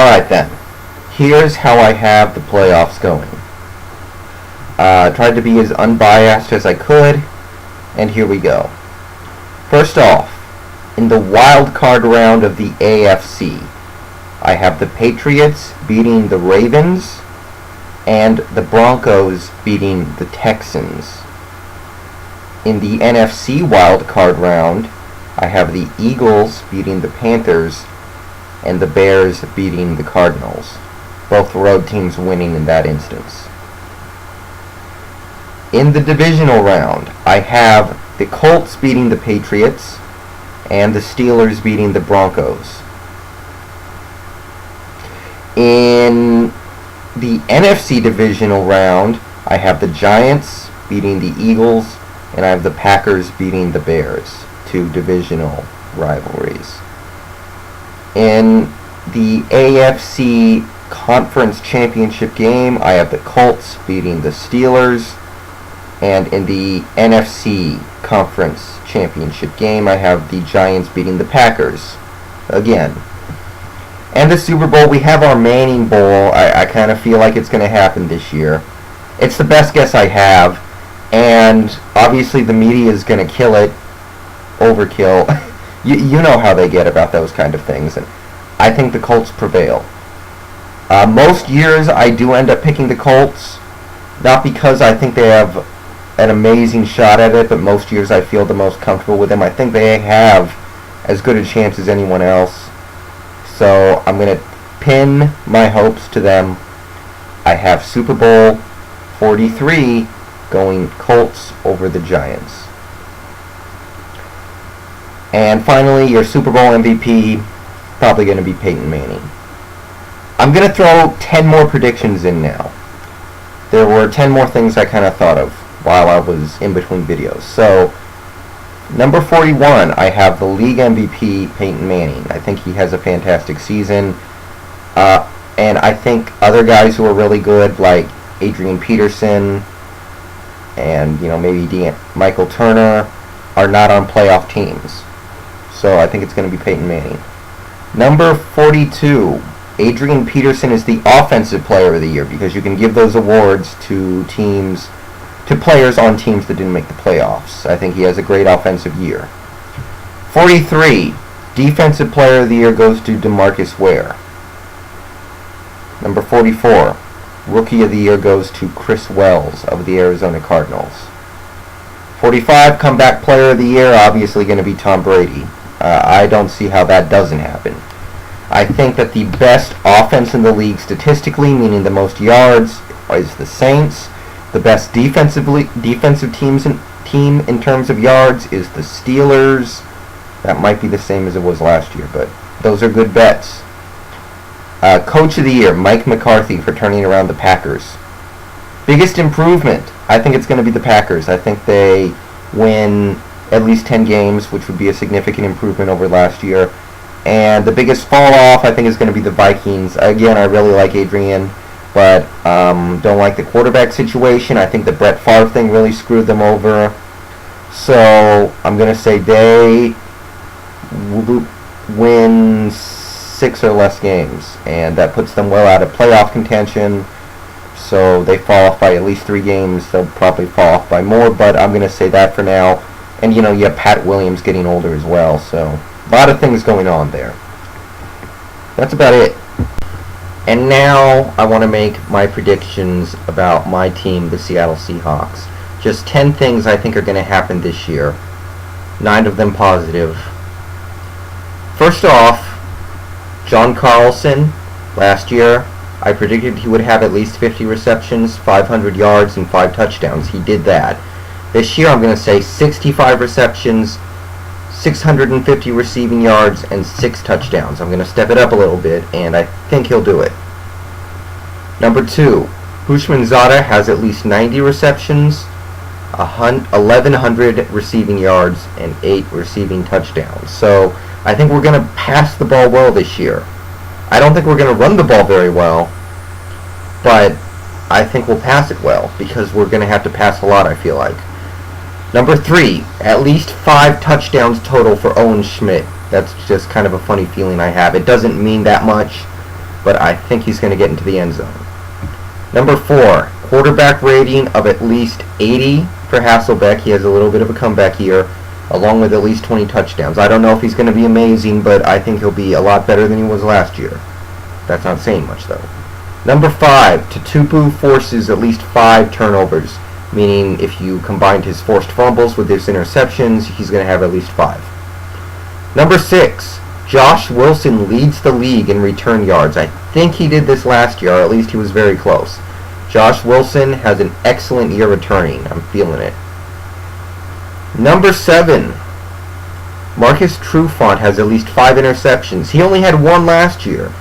Alright then, here's how I have the playoffs going. Tried to be as unbiased as I could, and here we go. First off, in the wild card round of the AFC, I have the Patriots beating the Ravens and the Broncos beating the Texans. In the NFC wild card round, I have the Eagles beating the Panthers and the Bears beating the Cardinals. Both road teams winning in that instance. In the divisional round, I have the Colts beating the Patriots and the Steelers beating the Broncos. In the NFC divisional round, I have the Giants beating the Eagles and I have the Packers beating the Bears. Two divisional rivalries. In the AFC Conference Championship game, I have the Colts beating the Steelers. And in the NFC Conference Championship game, I have the Giants beating the Packers. Again. And the Super Bowl, we have our Manning Bowl. I kind of feel like it's going to happen this year. It's the best guess I have. And obviously the media is going to kill it. Overkill. You know how they get about those kind of things. And I think the Colts prevail. Most years I do end up picking the Colts. Not because I think they have an amazing shot at it, but most years I feel the most comfortable with them. I think they have as good a chance as anyone else. So I'm going to pin my hopes to them. I have Super Bowl 43 going Colts over the Giants. And finally, your Super Bowl MVP, probably going to be Peyton Manning. I'm going to throw 10 more predictions in now. There were 10 more things I kind of thought of while I was in between videos. So, number 41, I have the league MVP, Peyton Manning. I think he has a fantastic season. And I think other guys who are really good, like Adrian Peterson and, maybe Michael Turner, are not on playoff teams. So I think it's going to be Peyton Manning. Number 42, Adrian Peterson is the Offensive Player of the Year because you can give those awards to players on teams that didn't make the playoffs. I think he has a great offensive year. 43, Defensive Player of the Year goes to DeMarcus Ware. Number 44, Rookie of the Year goes to Chris Wells of the Arizona Cardinals. 45, Comeback Player of the Year, obviously going to be Tom Brady. I don't see how that doesn't happen. I think that the best offense in the league statistically, meaning the most yards, is the Saints. The best defensive team in terms of yards is the Steelers. That might be the same as it was last year, but those are good bets. Coach of the Year, Mike McCarthy for turning around the Packers. Biggest improvement, I think it's going to be the Packers. I think they win at least 10 games, which would be a significant improvement over last year. And the biggest fall off, I think, is going to be the Vikings. Again, I really like Adrian, but don't like the quarterback situation. I think the Brett Favre thing really screwed them over. So I'm going to say they win 6 or less games, and that puts them well out of playoff contention. So they fall off by at least 3 games. They'll probably fall off by more, but I'm going to say that for now. And, you have Pat Williams getting older as well, so a lot of things going on there. That's about it. And now I want to make my predictions about my team, the Seattle Seahawks. Just 10 things I think are going to happen this year. 9 of them positive. First off, John Carlson, last year, I predicted he would have at least 50 receptions, 500 yards, and 5 touchdowns. He did that. This year I'm going to say 65 receptions, 650 receiving yards, and 6 touchdowns. I'm going to step it up a little bit, and I think he'll do it. Number 2, Houshmandzadeh has at least 90 receptions, 1,100 receiving yards, and 8 receiving touchdowns. So I think we're going to pass the ball well this year. I don't think we're going to run the ball very well, but I think we'll pass it well because we're going to have to pass a lot, I feel like. Number 3, at least 5 touchdowns total for Owen Schmidt. That's just kind of a funny feeling I have. It doesn't mean that much, but I think he's going to get into the end zone. Number 4, quarterback rating of at least 80 for Hasselbeck. He has a little bit of a comeback year, along with at least 20 touchdowns. I don't know if he's going to be amazing, but I think he'll be a lot better than he was last year. That's not saying much, though. Number 5, Tutupu forces at least 5 turnovers, meaning if you combined his forced fumbles with his interceptions, he's going to have at least 5. Number 6, Josh Wilson leads the league in return yards. I think he did this last year, or at least he was very close. Josh Wilson has an excellent year returning. I'm feeling it. Number 7, Marcus Trufant has at least 5 interceptions. He only had 1 last year.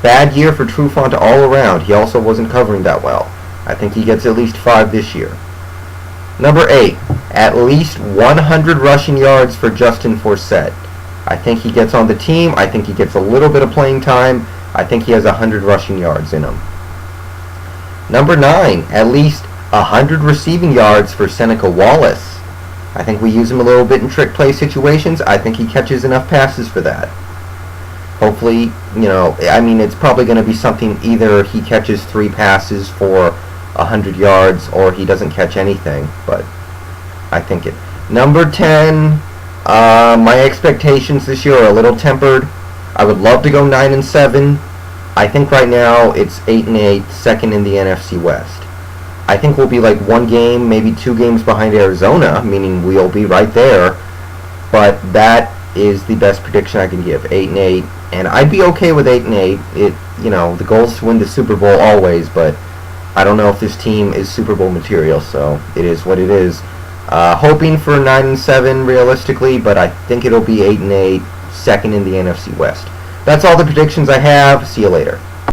Bad year for Trufant all around. He also wasn't covering that well. I think he gets at least 5 this year. Number 8, at least 100 rushing yards for Justin Forsett. I think he gets on the team. I think he gets a little bit of playing time. I think he has 100 rushing yards in him. Number 9, at least 100 receiving yards for Seneca Wallace. I think we use him a little bit in trick play situations. I think he catches enough passes for that. Hopefully, it's probably going to be something, either he catches 3 passes for 100 yards or he doesn't catch anything, but I think it. Number 10, my expectations this year are a little tempered. I would love to go 9-7. I think right now it's 8-8, second in the NFC West. I think we'll be like 1 game, maybe 2 games behind Arizona, meaning we'll be right there. But that is the best prediction I can give, 8-8, and I'd be okay with 8-8. The goal is to win the Super Bowl always, but I don't know if this team is Super Bowl material, so it is what it is. Hoping for 9-7 realistically, but I think it'll be 8-8, second in the NFC West. That's all the predictions I have. See you later.